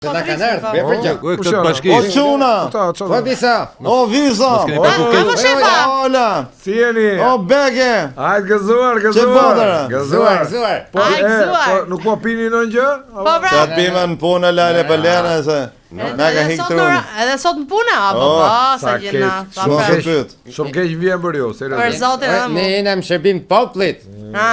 Se na kanë ardhur, be për gjë. Këtë bashkisë. O çuna. Po visa. O visa. Vamos shefa. Ola. Si jeni? O bege. Hajde gëzuar. Gëzuar. Po nuk po pini ndonjë? Po pra. Sa pimën punë lale për lena se. Na ka hik truni. Edhe sot në punë apo po, sa gjëna. Shumë keq vjen për ju, Për seriozisht. zotin Ne jena në shërbim të popullit.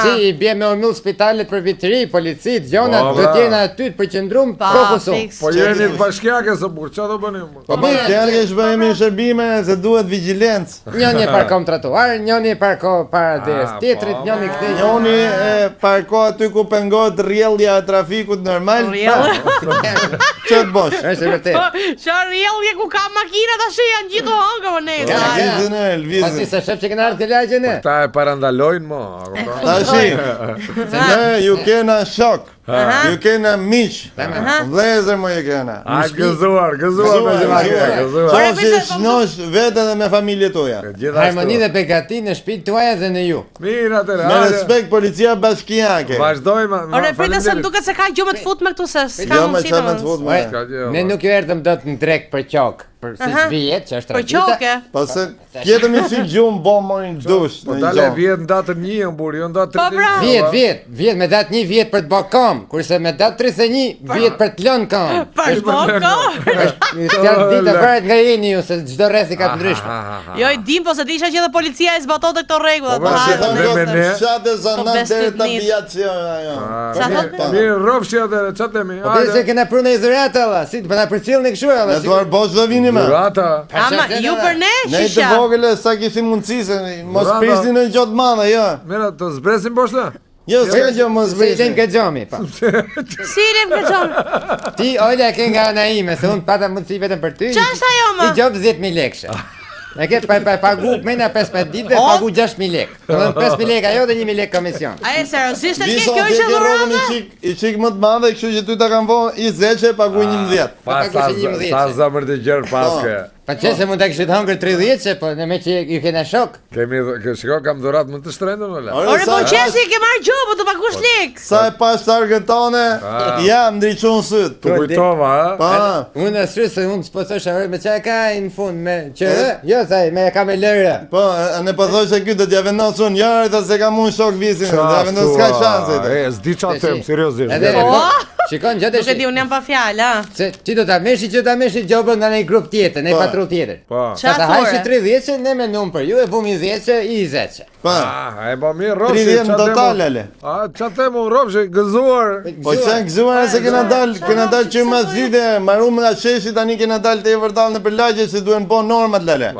Si i bie me umyll spitalet për vitëri, policit, gjonat, do t'jena aty të përqendrum fokusu. Po jeni bashkiake së burr, çfarë do bëni? Po bashkiake shbëhemi në shërbime se duhet vigjilencë. Njëni e parkon trotuar, njëni e parko para des tjetrit, njëni këtej. Njëni e parko aty ku pengohet rrjellja e trafikut normal. Ç'të bosh? Është vërtet. Çfarë rrjellje ku ka makina tash janë gjithë hongë ne. Pasi se shef që kena ardhur të lagjën e. Ta e parandalojnë mo. Tashi, ne ju kena shok, ju kena miq, vlezër mo ju kena. A gëzuar me gëzuar. Qoshi shnosh vete dhe me familje tuaja. Harmoni dhe begati në shtëpitë tuaja dhe në ju. Mirë atëherë. Me respekt policia bashkiake. Vazhdojmë. Ore pritet se duket se ka gjë më të futme këtu se s'ka mundësi. Jo me çfarë të fut. Ne nuk ju erdhëm dot në drek për qok, për si vijet që është Për qoke. Po se kjetëm i si gjumë bo mojnë dush. Po dale vjet datën 1 burr, jo datën 31. Vjet me datë 1 vjet për të bë kam, kurse me datë 31 vjet për të lënë kam. Për kam. Këtë ditë varet nga jeni ju se çdo rreth i ka të ndryshme. Jo i dim, po se disha që edhe policia e zbatonte këto rregulla. Po si me ne. shatë zanat deri te aviacion ajo. Mirë, rrofshi atëherë, ç'a themi? Po se kena prunë izolata valla, si të na përcjellni kështu Ne valla. duar bosh do vini më. Durata. Ama ju për ne Ne të shisha. vogël sa kishim mundësi se mos prisni në gjotë madhe, jo. Mirë, të zbresim poshtë. Jo, s'ka gjë mos Se i prisni. ka xhomi, po. Si lem këto? Ti ola ke nga ana ime, se unë pata mundësi vetëm për ty. Ç'është ajo më? I gjop 10000 lekë. Ne ke pagu mena 15 ditë, pagu 6000 lekë. Domethënë 5000 lekë ajo dhe 1000 lekë komision. A e seriozisht e ke Visa kjo ke që rrogën dhuratë? i çik më të madhe, kështu që ty ta kanë vënë i zeçe paguaj 11. Pa sa zamër të gjerë paske. Pa qëse mund të kishit hëngër 30 që po në me që ju kena shok. Kemi, shiko, kam dhuratë më të shtrenjtë ola. Ore po qesi ke marrë gjë, po të pagush lekë. Sa e pash targën tone, jam ndriçon syt. Tu kujtova, ha? Pa. Unë asoj se unë s'po thosh ajo me çka ka në fund me që jo sa me ka me lërë. Po, ne po thosh se ky do t'ja vendos unë, ja ta se kam unë shok vizin, do t'ja vendos s'ka shanse. E, s'di ç'a them, seriozisht. Shikon gjatë Nuk e di, unë jam pa fjalë, a? se ti do ta merresh që ta merresh gjobën nga një grup tjetër, në patrull tjetër. Po. Sa ta hajsh 30 ne mendon për ju e vumi 10 i 10. Pa. E po mirë, rrofshi. 30 total ale. A, ç'a them unë, rrofshi, gëzuar. Po çan gëzuar se kena dal që mas vite, marum nga sheshi tani kena dal te vërtall në përlagje se duhen bë normat lale.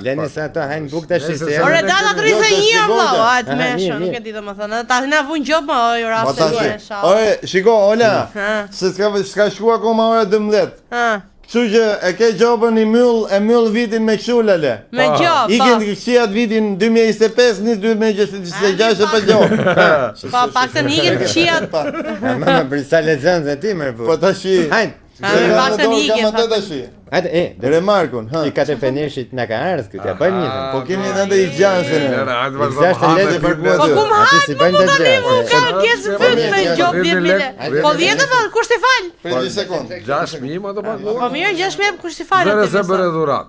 Leni sa ato hajnë buk tash se. Ore data 31 vëlla, hajt Aha, më mirë, shumë, nuk mirë. e di domethënë. Ta na vun gjop më oj ora Po se tash. duhet sha. Ore, shiko, Ola, Ha. se s'ka shku akoma ora 12. Ha. Kështu që e ke gjobën e myll vitin me kështu lale. Me gjop. Ikin të këshiat vitin 2025, nis 2026 pa gjobë. Pa paktën ikin këqijat. Mama për sa lexon ti më Po tashi. Hajde. Me paktën ikin. Kam atë tashi. Hajde, Remarkun, ha. i katë peneshit na ka ardhur këtu, ja bëjmë një. Po kemi edhe i gjansën. Gjashtë lekë për Po ku më Aty hajt si më bën mu tani dëgjë. mu ka kjes fyt me gjop 10.000. Po 10 po kush ti fal? Për një sekundë. 6.000 më të paguar. Po mirë 6.000 kush ti fal? Zëre se bëre dhurat.